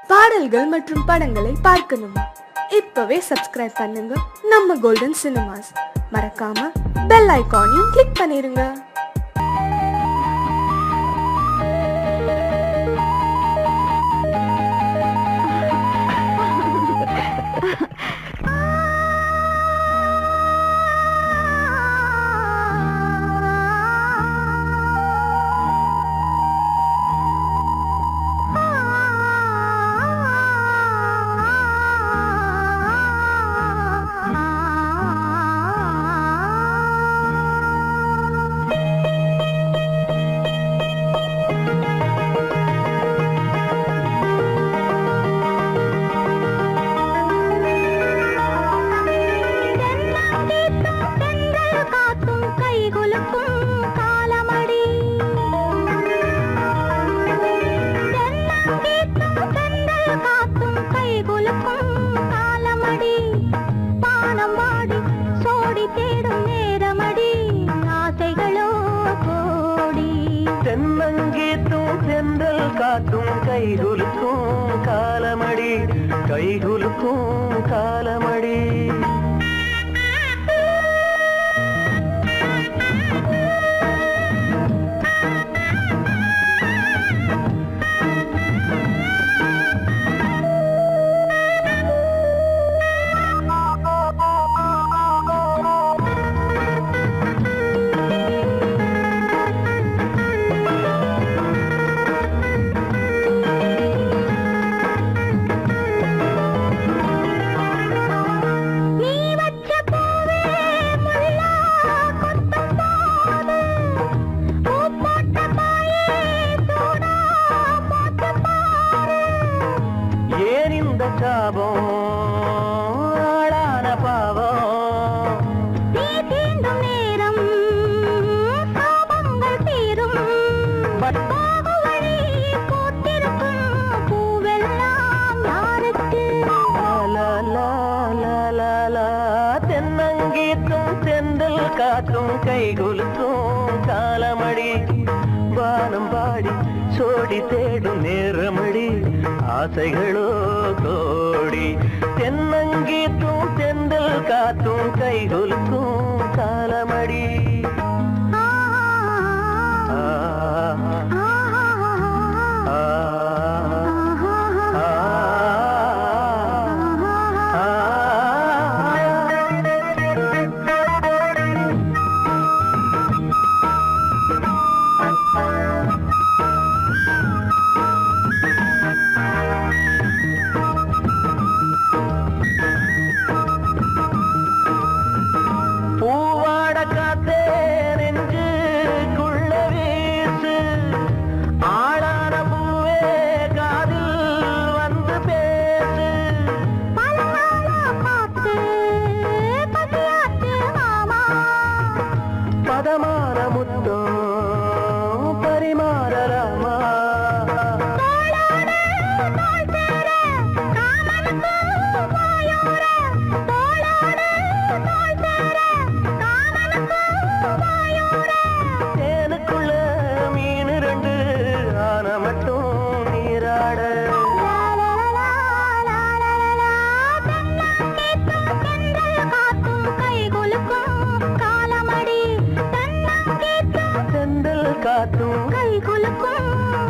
பாடல்கள் மற்றும் படங்களை பார்க்கணுமா? இப்பவே சப்ஸ்கிரைப் பண்ணுங்க நம்ம கோல்டன் சினிமாஸ். மறக்காம பெல் ஐகானையும் கிளிக் பண்ணிருங்க. கைகுலுக்கும் காலமடி கைகுலுக்கும் காலமடி காற்றும் கைகுலுக்கும் காலமடி வானம் பாடி சோடி தேடும் நேரமடி ஆசைகளோ கோடி தென்னங்கீற்றும் தென்றல் காற்றும் கைகுலுக்கும் காலமடி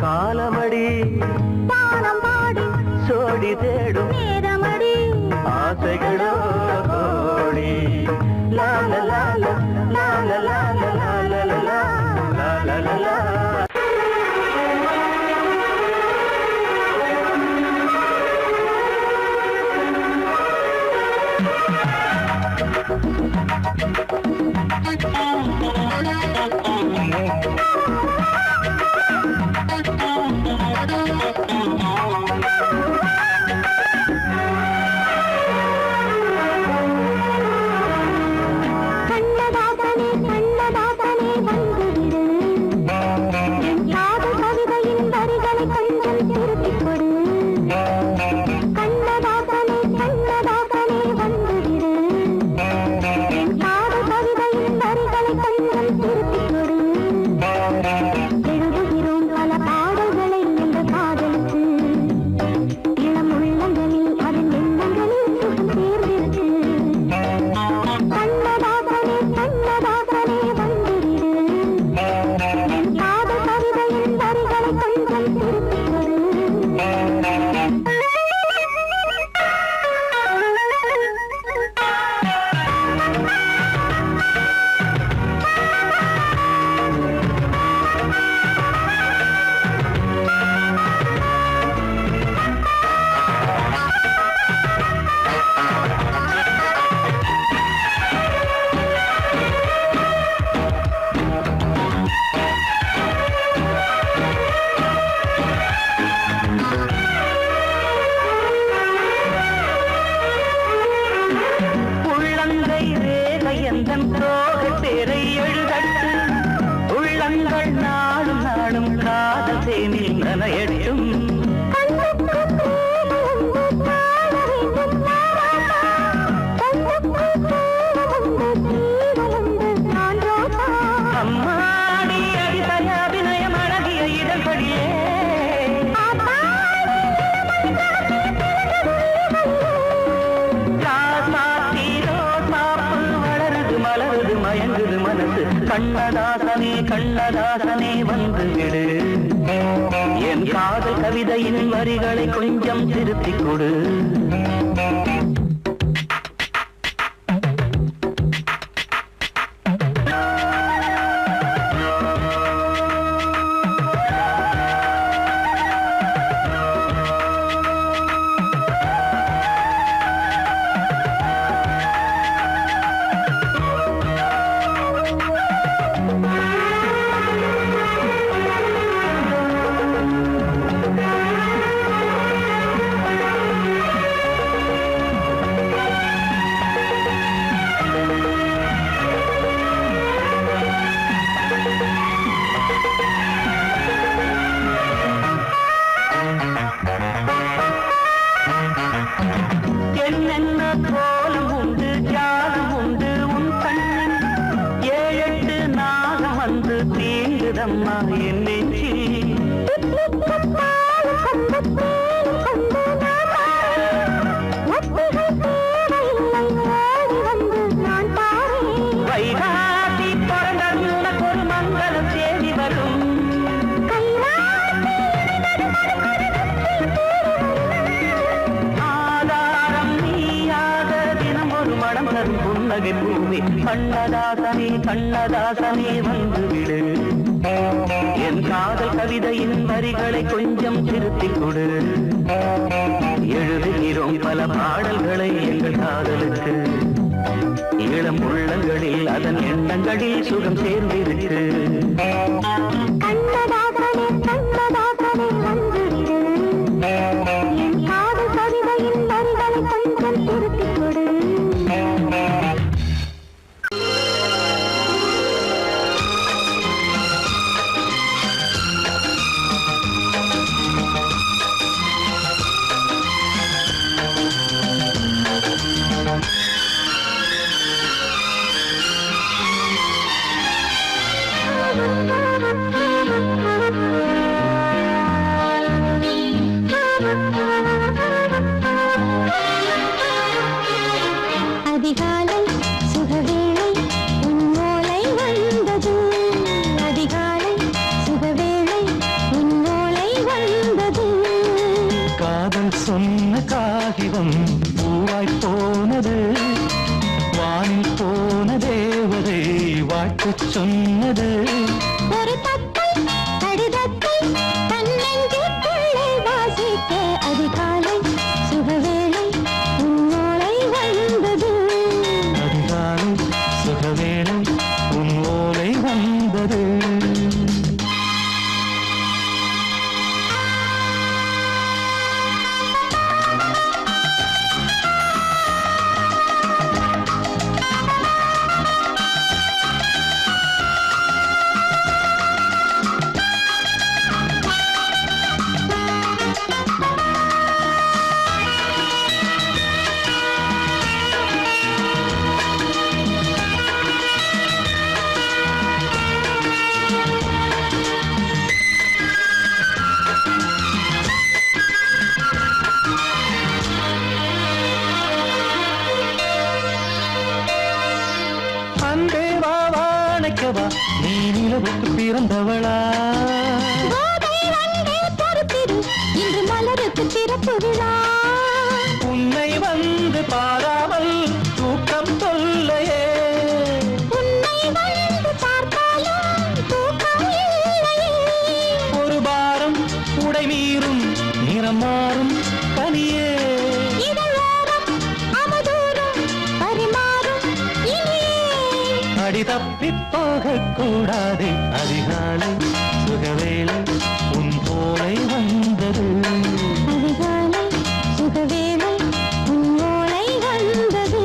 காலமடி பானம் பாடி சோடி தேடும் நேரமடி ஆசைகளோ கோடி லால லால லால லால லால லால லால கண்ணதாசனே கண்ணதாசனே வந்துவிடு கண்ணதாசனே கண்ணதாசனே வந்து விடு, என் காதல் கவிதையின் வரிகளை கொஞ்சம் திருத்திக் கொடு. என்னென்ன கோலம் உண்டு ஜாலம் உண்டு உன் கண்ணில், 7-8 நாகம் வந்து தீங்குதம்மா என் நெஞ்சில். வைகாசி பிறந்தது உனக்கு ஒரு மங்களம் தேடி வரும், புன்னகை பூமி. கண்ணதாசனே கண்ணதாசனே வந்து விடு, என் காதல் கவிதையின் வரிகளை கொஞ்சம் திருத்திக் கொடு. எழுதுகிறோம் பல பாடல்களை எங்கள் காதலுக்கு, இளம் உள்ளங்களில் அதன் எண்ணங்களில் சுகம் சேர்ந்திருக்கு. கண்ணதாசனே கண்ணதாசனே வந்து விடு, என் காதல் கவிதையின் வரிகளை கொஞ்சம் திருத்திக் கொடு. அதிகாலை சுகவேளை உன்னோலை வந்தது, அதிகாலை சுகவேளை உன்னோலை வந்தது. காதல் சொன்ன காகிதம் பூவாய் போனது, வானில் போன தேவதை வாழ்த்துச் சொன்னது. ஒரு தத்தை கடிதத்தை தன்னெஞ்சுக்குள்ளே வாசிக்க, அதிகாலை சுகவேளை உன்னோலை வந்தது, அதிகாலை சுகவேளை உன் ஓலை வந்தது. அன்பே வா வாழைக்கவா, நீ நிலவுக்கு பிறந்தவளா? கோதை வந்தே பொறுத்திரு, இன்று மலருக்கு திறப்பு விழா. உன்னை வந்து பாராமல் தூக்கம் தொல்லையே, உன்னை வந்து பார்த்தாலும் தூக்கம் இல்லையே. ஒரு பாரம் உடை மீறும் நிறம் மாறும் பனியே, இதழோரம் அமுதூரம் பரிமாறும் இனியே. அடி தப்பிப் போகக் கூடாது, அதிகாலை சுகவேளை உன் போலை வந்தது, அதிகாலை சுகவேளை உன்னோலை வந்தது.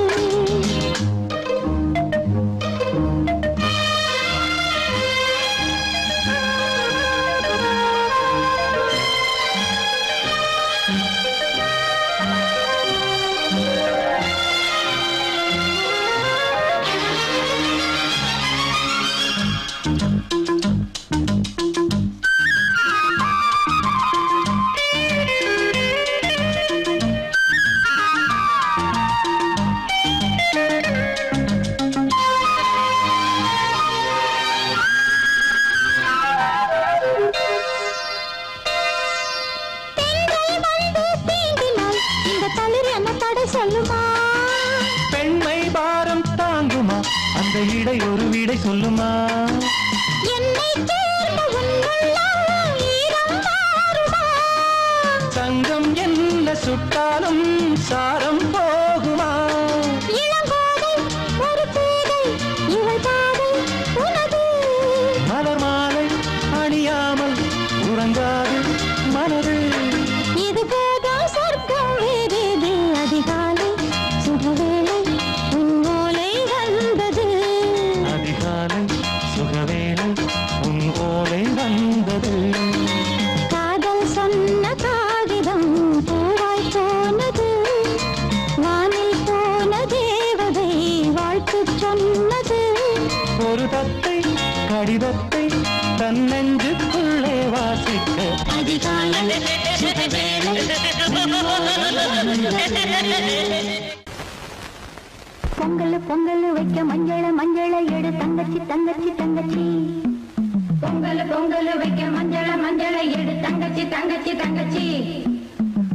அந்த இடை ஒரு விடை சொல்லுமா என்னை சேர்ந்த உன்னுள்ளம் ஈரம் மாறுமா? தங்கம் என்ன சுட்டாலும் சாரம் போகுமா இளங்கோதை ஒரு பேதை இவள் பாதை உனது. மலர் மாலை அணியாமல் உறங்காது மனது இது போதும் சொர்க்கம் வேறேது. அதிகாலை சுகவேளை உன் ஓலை வந்தது. அதிகாலை சுகவேளை உன் ஓலை வந்தது காதல் சொன்ன காகிதம் பூவாய் போனது. வானில் போன தேவதை வாழ்த்து சொன்னது. ஒரு தத்தை கடிதத்தை தன் நெஞ்சுக்குள்ளே வாசிக்க அதிகாலை சுகவேளை உன் ஓலை வந்தது. பொங்கல் பொங்கல் வைக்க மஞ்சள மஞ்சள எடு தங்கச்சி தங்கச்சி தங்கச்சி. பொங்கல் பொங்கல் வைக்க மஞ்சள மஞ்சள எடு தங்கச்சி தங்கச்சி தங்கச்சி.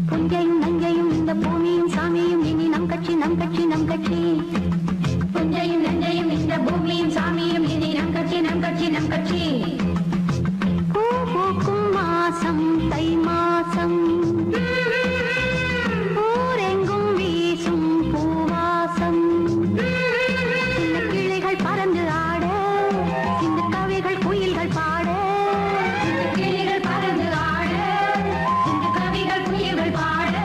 புஞ்சையும் நஞ்சையும் இந்த பூமியும் சாமியும் இனி நம் கட்சி நம் கட்சி நம் கட்சி. புஞ்சையும் நஞ்சையும் இந்த பூமியும் சாமியும் இனி நம் கட்சி நம் கட்சி நம் கட்சி. பூ பூக்கும் மாசம் தை மாசம். ஊரெங்கும் வீசும் பூவாசம். சின்ன கிளிகள் பறந்து ஆட, சின்ன கவிகள் குயில்கள் பாட. சின்ன கிளிகள் பறந்து ஆட, சின்ன கவிகள் குயில்கள் பாட.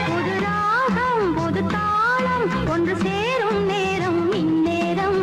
புது ராகம் புது தாளம் ஒன்று சேரும் நேரம் இந்நேரம்.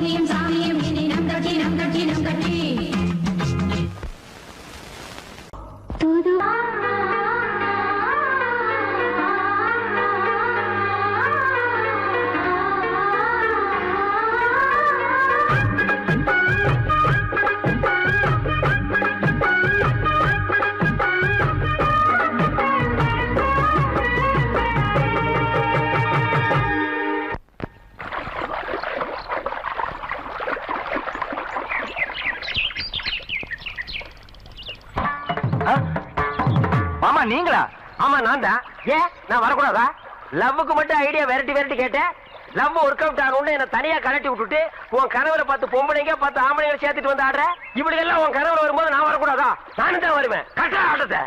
பூமியும் சாமியும் இனி நம் கட்சி நம் கட்சி நம் கட்சி தூது மாமா நீங்களா? ஆமா நான் தான். ஏன் நான் வரக்கூடாதா? லவ்வுக்கு மட்டும் ஐடியா வெரைட்டி வெரைட்டி கேட்டேன். லவ் ஒர்க் அவுட் ஆகணும்னு என்ன தனியா கலட்டி விட்டுட்டு உன் கனவுல பார்த்து பொம்பளைங்க பார்த்து ஆம்பளைங்க சேர்த்துட்டு வந்து ஆடுற. இப்படி எல்லாம் உன் கனவுல வரும்போது நான் வரக்கூடாதா? நானும் தான் வருவேன். கரெக்டா ஆட்டத்தை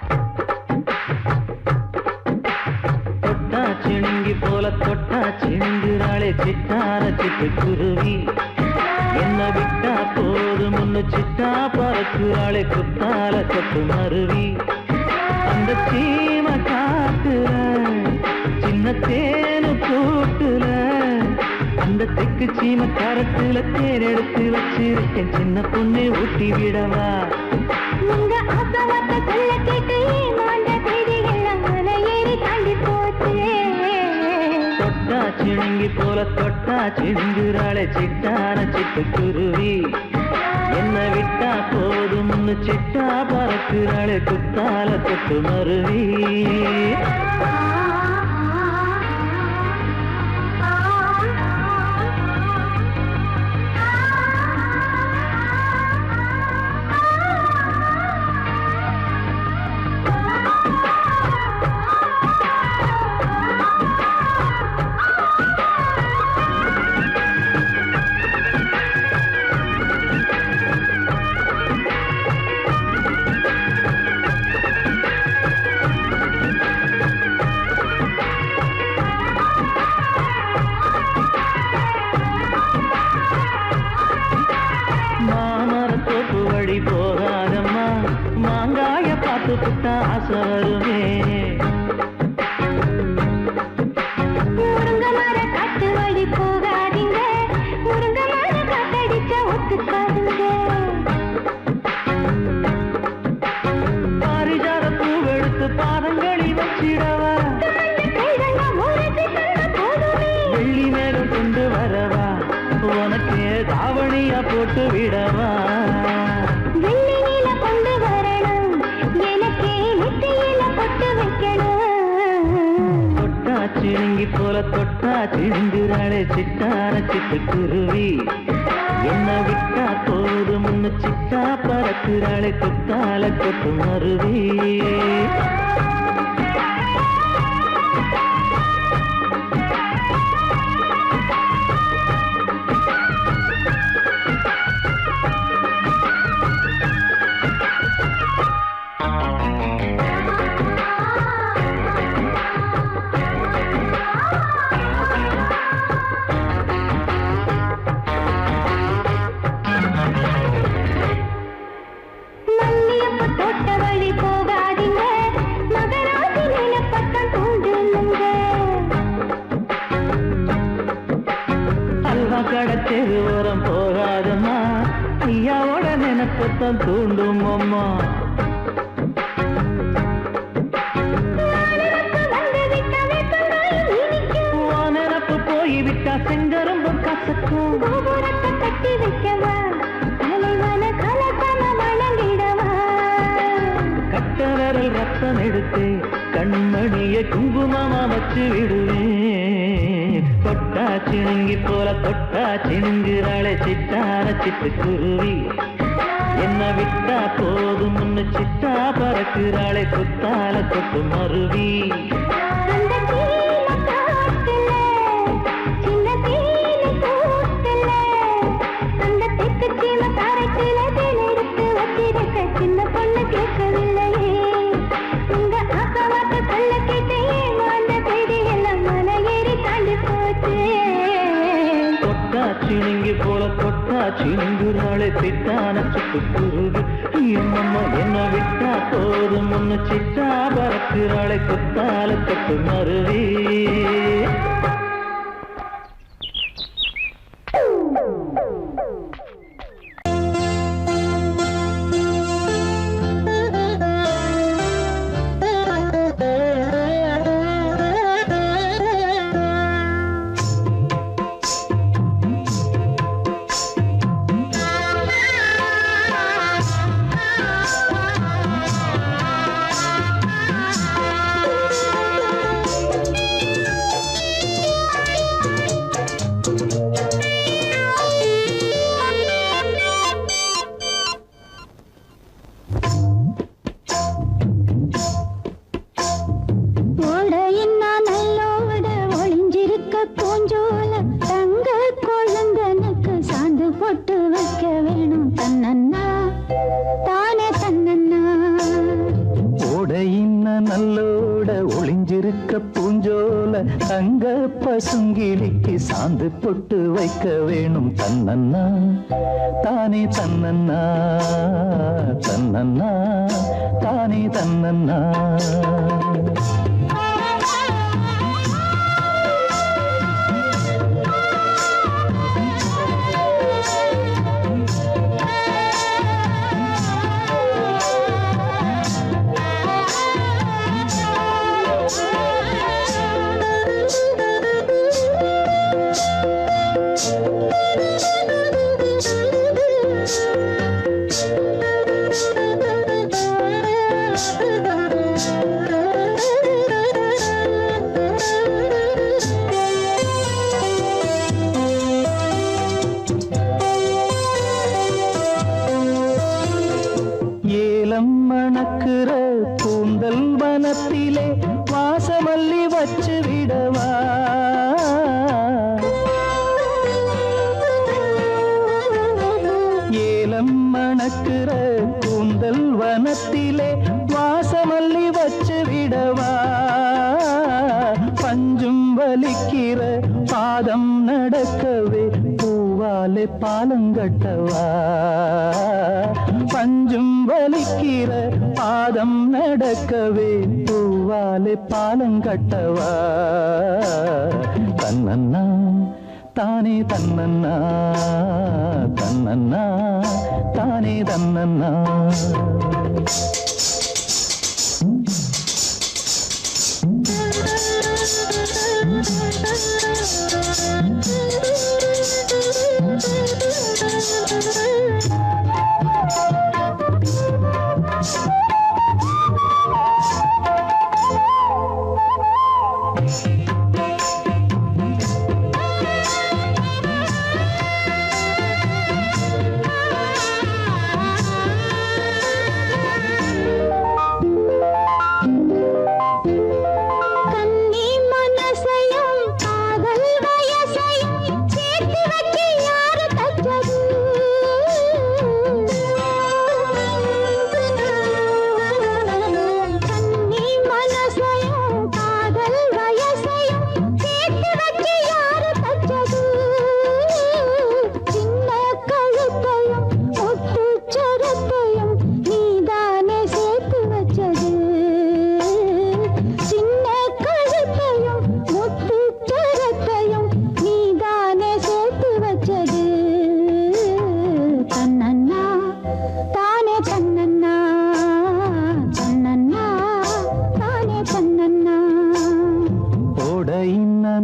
தொட்டா சிணுங்கி போல தொட்டா சிணுங்குறாளே சிட்டார சிட்டு குருவி என்ன விட்டா போதும் முன்னு சிட்டா பறக்குறாளே குத்தால கொத்து மருவி அந்த சீம காட்டுல சின்ன தேனு கூட்டுல அந்த தெக்கு சீம கரத்துல தேர் எடுத்து வச்சிருக்கேன் சின்ன பொண்ணு ஊட்டி விடவா உங்க ஆசவாத்த சொல்ல கேட்டு ஏமாந்த செய்திகள் மன ஏறி தாண்டி போச்சு தொட்டா சிணுங்கி போல தொட்டா சிணுங்குறாளே சிட்டான சிட்டு குருவி என்ன விட்டா போதும்னு சிட்டா பறக்குறாளே குத்தால கொத்து மருவி மாமரத்தோப்பு வழி போகாதம்மா மாங்காய பார்த்து புட்டா ஆசை வருமே முருங்க மர காட்டு வழி போகாதீங்க முருங்க மர காத்தடிச்ச ஒத்துக்காதுங்க பாரிஜாத பூவெடுத்து பாதங்களி வச்சிடவா வெள்ளி மேலும் கொண்டு வரவா உனக்கு தாவணியா போட்டு விடவா வெள்ளியில கொண்டு வரணும் எனக்கே நெத்தியில பொட்டு வைக்கணும் தொட்டா சிணுங்கி போல தொட்டா சிணுங்குறாளே சிட்டான சிட்டு குருவி என்ன விட்டா போதும் முன்னு சிட்டா பறக்குறாளே குத்தால கொத்து மருவி மல்லியப்ப தோட்ட வழி போகாதீங்க மகராசி நிலப்பக்கம் தூண்டுங்க அல்வா கடத்தெரு ஓரம் போகாதம்மா ஐயாவோட நினைப்பத்தான் தூண்டும் அம்மா நினப்பு போய்விட்டா செங்கரும்பும் கசக்கும் கோபுரத்தை கட்டி வைக்கவா தலைவன கலக்கம வணங்கிடவா கட்ட விரல் ரத்தம் எடுத்து கண்மணிய குங்குமமா வச்சு விடுவேன் தொட்டா சிணுங்கி போல தொட்டா சிணுங்குறாளே சிட்டான சிட்டு குருவி என்ன விட்டா போதும் முன்னு சிட்டா பறக்குறாளே குத்தால கொத்து மருவி அந்த சீம காட்டுல சின்ன தேனு கூட்டுல அந்த தெக்கு சீம கரைக்குல தேன் எடுத்து வச்சிருக்க சின்ன பொண்ணு கேட்கவில்லையே உங்க ஆசவாத்த சொல்ல கேட்டு ஏமாந்த செய்திகள் மன ஏறி தாண்டி போச்சு தொட்டா சிணுங்கி போல தொட்டா சிணுங்குறாளே சிட்டான சிட்டு குருவி எம்மம்மா என்ன விட்டா போதும் முன்னு சிட்டா பறக்குறாளே குத்தால கொத்து மருவி பொட்டு வைக்க வேணும் தன்னன்னா தானே தன்னன்னா ஓடையின்ன நல்லோட ஒளிஞ்சிருக்க பூஞ்சோல தங்க பசுங்கிலிக்கு சாந்து பொட்டு வைக்க வேணும் தன்னன்னா தானே தன்னன்னா தன்னன்னா தானே தன்னன்னா மணக்குற கூந்தல் வனத்திலே வாசமல்லி வச்சு விடவா ஏலம் மணக்குற கூந்தல் வனத்திலே வாசமல்லி வச்சு விடவா பஞ்சும் வலிக்கிற பாதம் நடக்கவே பூவாலே பாலங்கட்டவா பஞ்சும் வலிக்கிற பாதம் நடக்கவே பூவாலே பாலங்கட்டவா தன்னன்னா தானே தன்னன்னா தன்னன்னா தானே தன்னன்னா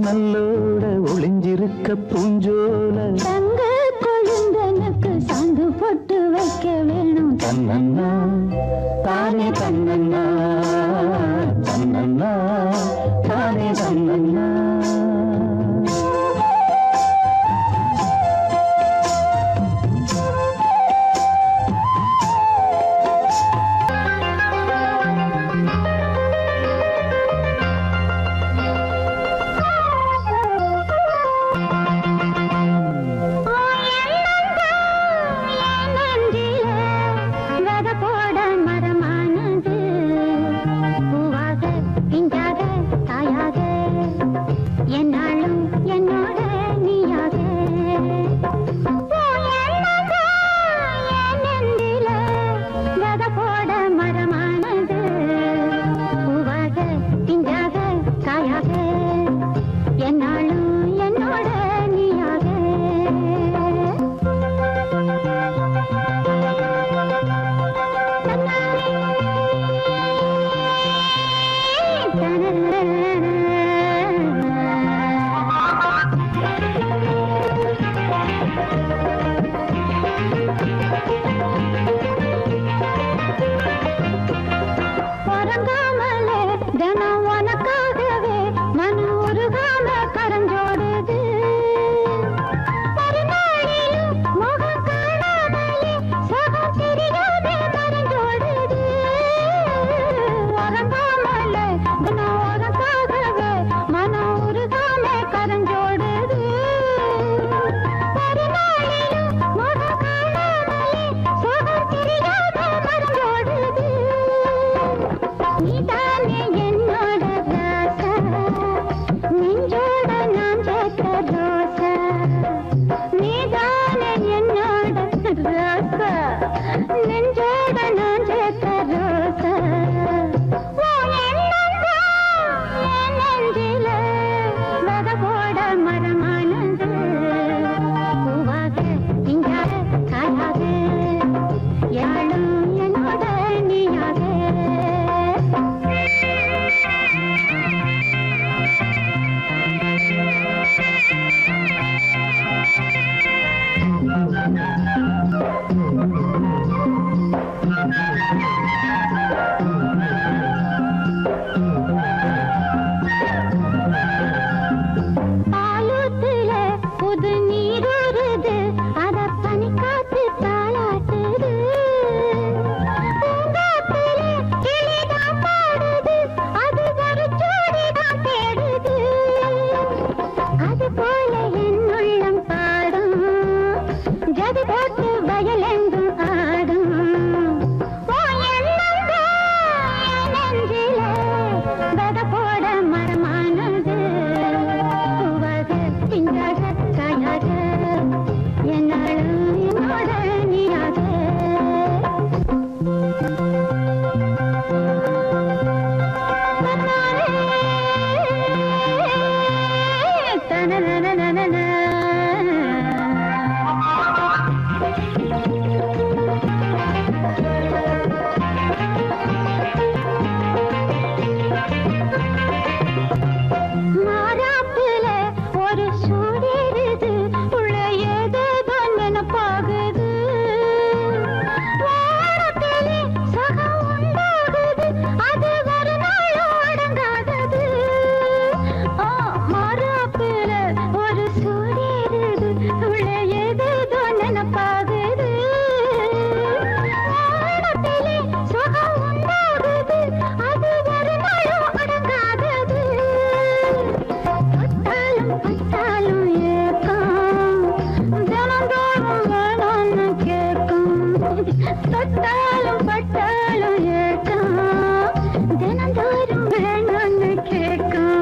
நல்லோட ஒளிஞ்சிருக்க பூஞ்சோல தங்க கொழுந்தனுக்கு சாந்து போட்டு வைக்க வேணும் தன்னன்னா தானே தன்னன்னா தன்னன்னா தானே தன்னன்னா போட நெஞ்சோட நான் சேர்த்த ரோசா நெஞ்சில வெத போட மரமானது பூவாக இங்காக காயாக யாழும் என்னோட நீயாக பாலூத்துல புது நீர் ஊறுது அத பனி காத்து தாளாட்டுது பூங்காத்துல கிளிதான் பாடுது அது ஒரு ஜோடிதான் தேடுது அது போல என் உள்ளம் பாடும் ஜது போட்டு வயலெங்கும் ஆடும் நெஞ்சில வெத போட மரமானது பூவாக திங்காக காயாக என்னாலும் என்னோட நீயாக மாறாப்புல ஒரு சூடிருது உள்ள ஏதேதோ நினைப்பாகுது வாரத்திலே சகம் உண்டாகுது அது ஒரு நாளும் அடங்காதது மாறாப்புல ஒரு சூடிருது உள்ள ஏதேதோ நினைப்பாகுது வாரத்திலே சகம் உண்டாகுது அது ஒரு நாளும் அடங்காதது பட்டாலும் ஏக்கம் தினந்தோறும் வேணும்னு கேட்கும் பட்டாலும் ஏக்கம் தினந்தோறும் வேணும்னு கேட்கும்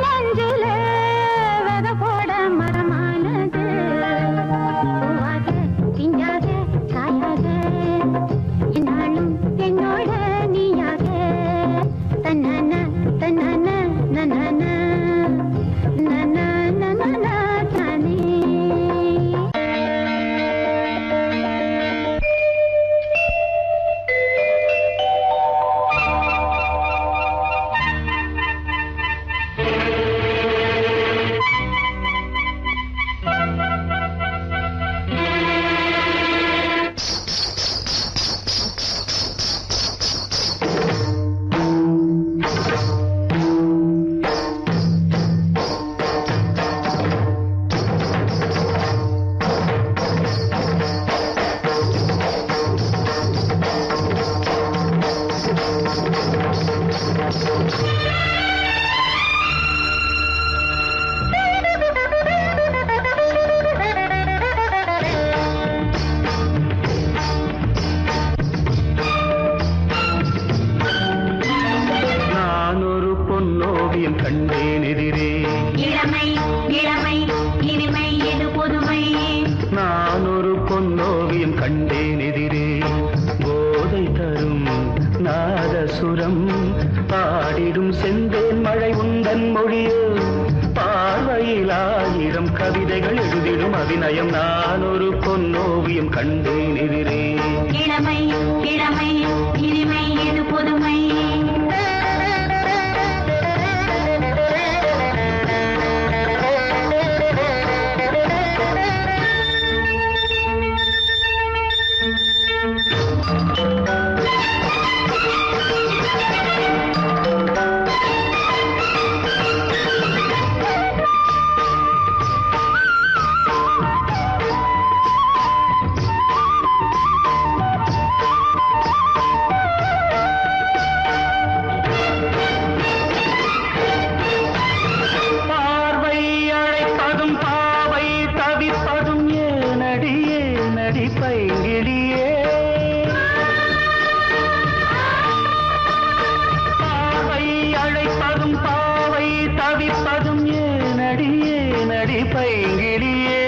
நெஞ்சில வெத போட மரமானது பூவாக திங்காக காயாக என்னாலும் என்னோட நீயாக தன்னான தன்னான நனான நனா நனா தானே சுரம் பாடிடும் செந்தேன் மழை உந்தன் மொழியோ பார்வையில் ஆயிரம் கவிதைகள் எழுதிடும் அபிநயம் நான் ஒரு பொன்னோவியம் கண்டேன் எதிரே இளமை இளமை இனிமை எது புதுமை தவிப்பதும் ஏனடியே நடி பைங்கிலியே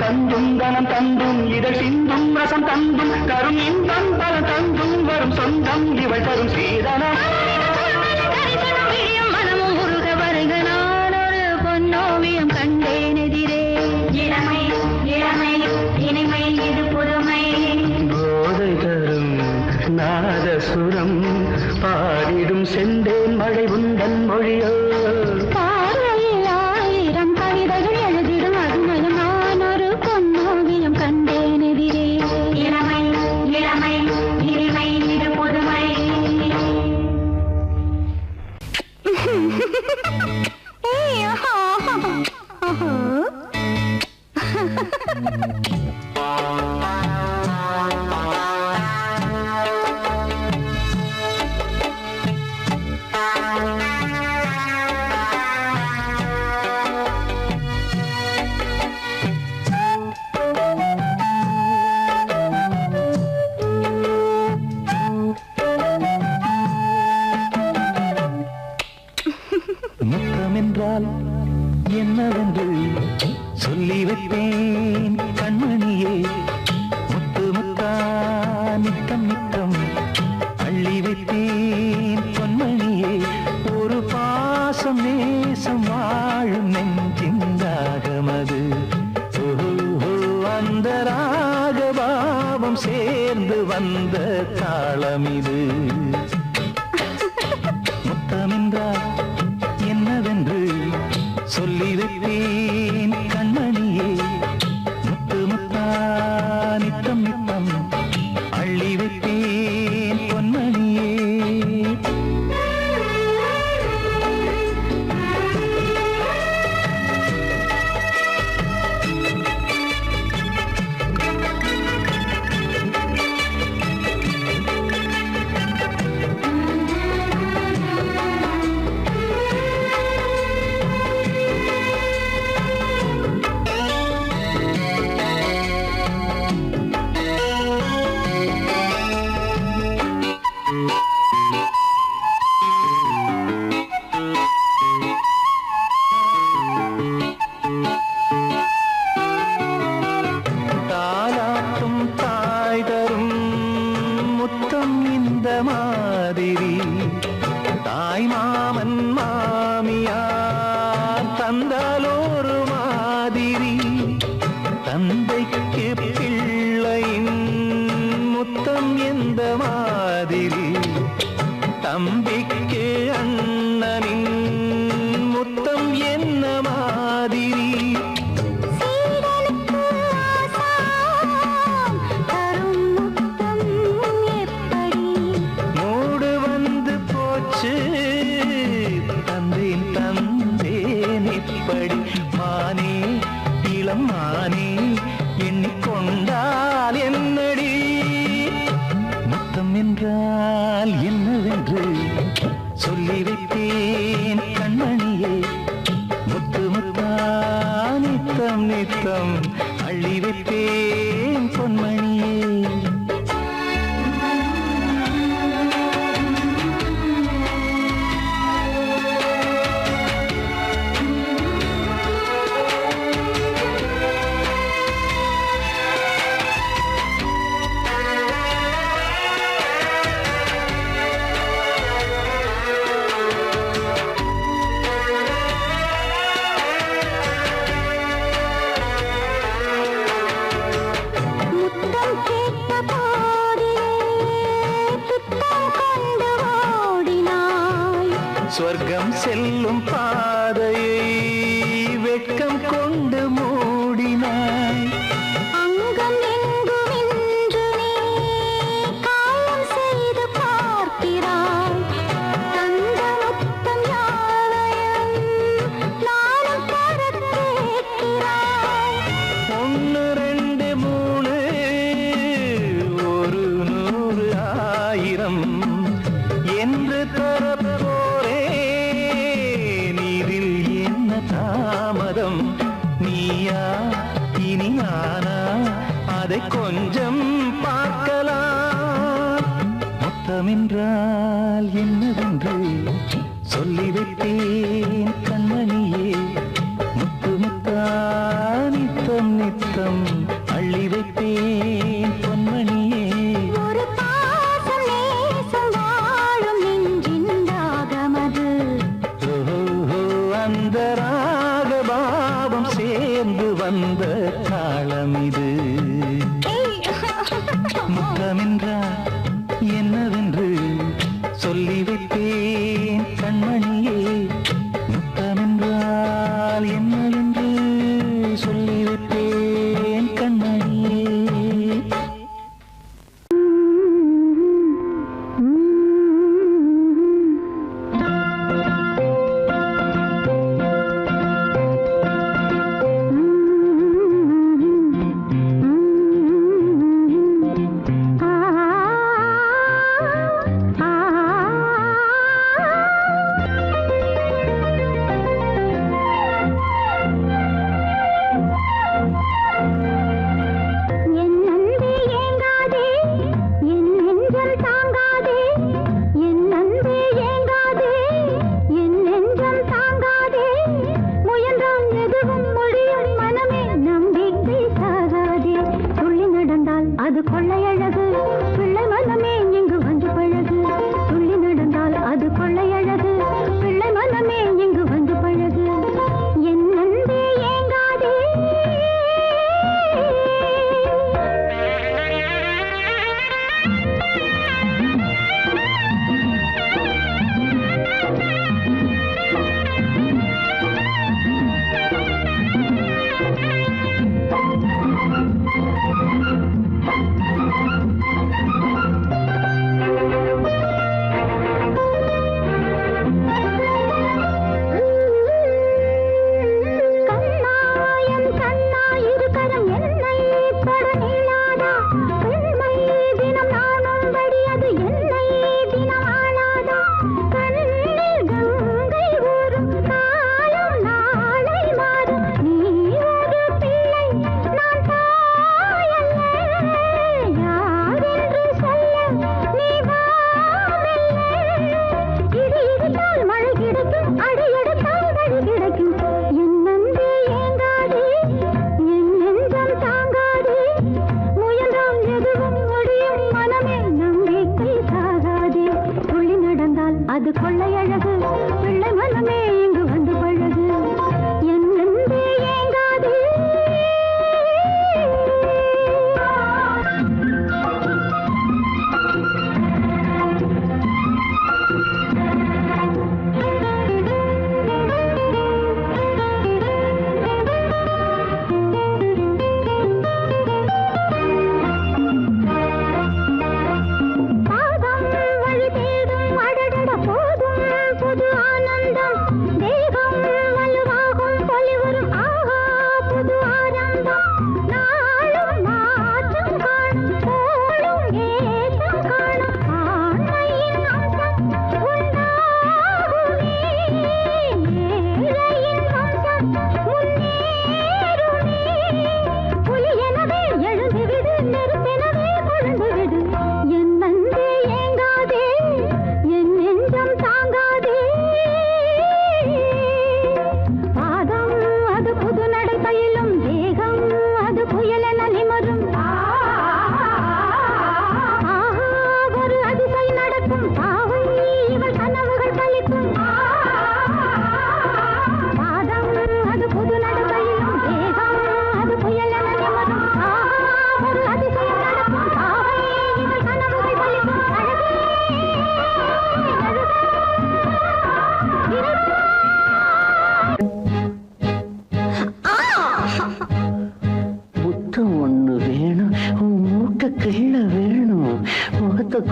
தந்தும் தனம் தந்தும் இதழ் சிந்தும் ரசம் தந்தும் தரும் இன்பம் பல தந்தும் வரும் சொந்தம் இவள் தரும் சீதனம் மனமும் உருக வருக நான் ஒரு பொன்னோவியம் கண்டேன் எதிரே இளமை இளமை இனிமை இது புதுமை போதை தரும் நாதசுரம் பாடிடும் செந்தேன் மழை உந்தன் மொழியோ பார்வையில் ஆயிரம் கவிதைகள் எழுதிடும் அதுமையும் நான் ஒரு பொன்னோவியம் கண்டேன் எதிரே இளமை இளமை இனிமை இது புதுமை முத்தமென்றால் என்னவென்று சொல்லி வைப்பேன் கண்மணியே முத்து முத்தா நித்தம் நித்தம் அள்ளி வைப்பேன் பொன்மணியே ஒரு பாசம் நேசம் வாழும் நெஞ்சிந்தாகமது அந்த ராகபாவம் சேர்ந்து வந்த தாளமிது முத்தமென்றால் என்னவென்று சொல்லி வைப்பேன் கண்மணியே முத்து முத்தா நித்தம் நித்தம் அள்ளி வைப்பேன் பொன்மணியே தாலாட்டும் தாய் தரும் முத்தம் இந்த மாதிரி தாய் மாமன் மாமியார் தந்தாலோரு மாதிரி தந்தைக்கு பிள்ளையின் முத்தம் எந்த மாதிரி தம்பிக்கு அண்ணனின் முத்தம் என்ன மாதிரி மூடு வந்து போச்சு தந்தேன் தந்தேன் இப்படி மானே இளம் மானே எண்ணிக்கொண்டால் என்னடி முத்தம் என்றால் என்னவென்று சொல்லி வைத்தேன் கண்மணியே முத்து முத்தா நித்தம் நித்தம் அள்ளி வைத்தேன் பொன்மணியே சொர்க்கம் செல்லும் பாதையை வெட்கம் கொண்டு மூடினாய் அங்கம் எங்கும் இன்று நீ காயம் செய்து பார்க்கிறாய் தந்த முத்தம் யாவையும் நானும் தர கேட்கிறாய் 1 2 3 ஒரு 100 1000 என்று தரப்போரே நீரில் என்ன தாமதம் நீ நித்தம் நித்தம் அள்ளி வைப்பேன் பொன்மணியே. ஒரு பாசம் நேசம் வாழும் நெஞ்சின் ராகமது. ஓஹோ, அந்த ராகபாவம் சேர்ந்து வந்த தாளம் இது. முத்தமென்றால் என்னவென்று சொல்லி வைப்பேன் கண்மணியே. முத்தமென்றால் என்னவென்று சொல்லி வைப்பேன் கண்மணியே.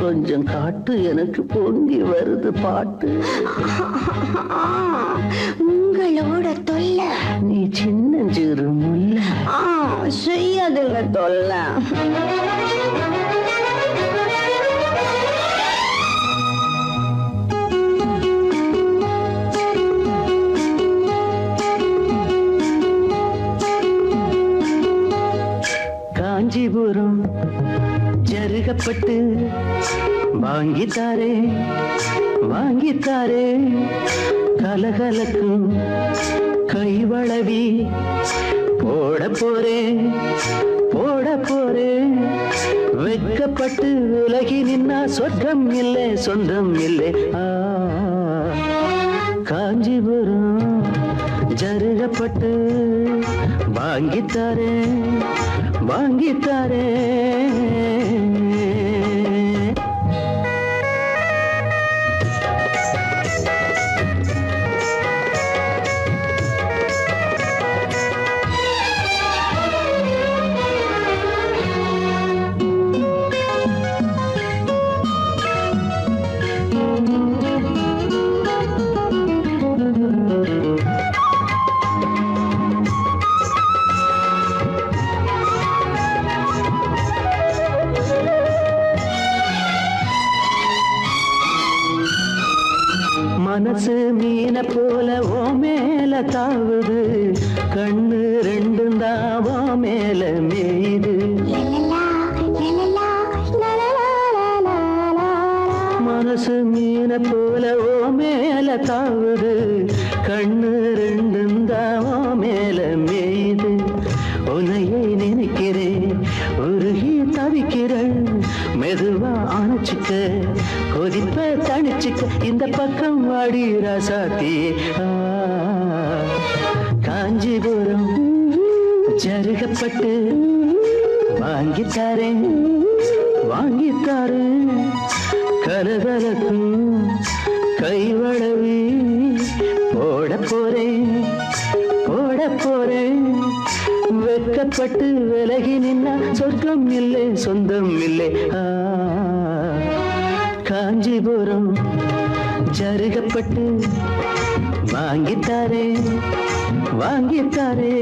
கொஞ்சம் காட்டு, எனக்கு பொங்கி வருது பாட்டு. உங்களோட தொல்லை நீ சின்ன சிறு முல்ல செய்யாதுங்க தொல்லை. காஞ்சிபுரம் ஜருகப்பட்டு வாங்கித்தாரே வாங்கித்தாரே, கலகலக்கும் கைவளவி போட போறேன் போட போறேன் வெட்கப்பட்டு விலகி நின்னா சொர்க்கம் இல்லை சொந்தம் இல்லை காஞ்சிபுரம் ஜருகப்பட்டு வாங்கித்தாரேன் வாங்கித்தாரேன் மனசு மீன போல ஓ மேல தாவுது கண்ணு ரெண்டும் தான் ஓ மேல மேயுது மனசு மீன போல ஓ மேல தாவுது கண்ணு ரெண்டும் தான் ஓ மேல மேயுது உன்னையை நினைக்கிறேன் உருகி தவிக்கிறேன் மெதுவா அணைச்சிக்க கொதிப்ப தணிச்சுக்க இந்த பக்கம் வாடி ராசாத்தி காஞ்சிபுரம் ஜருகப்பட்டு வாங்கித்தாரேன் வாங்கித்தாரேன் கலகலக்கும் கைவளவி போட போறேன் போட போறேன் வெட்கப்பட்டு விலகி நின்னா சொர்க்கம் இல்லை சொந்தம் இல்லை காஞ்சிபுரம் ஜருகப்பட்டு வாங்கித்தாரே வாங்கித்தாரே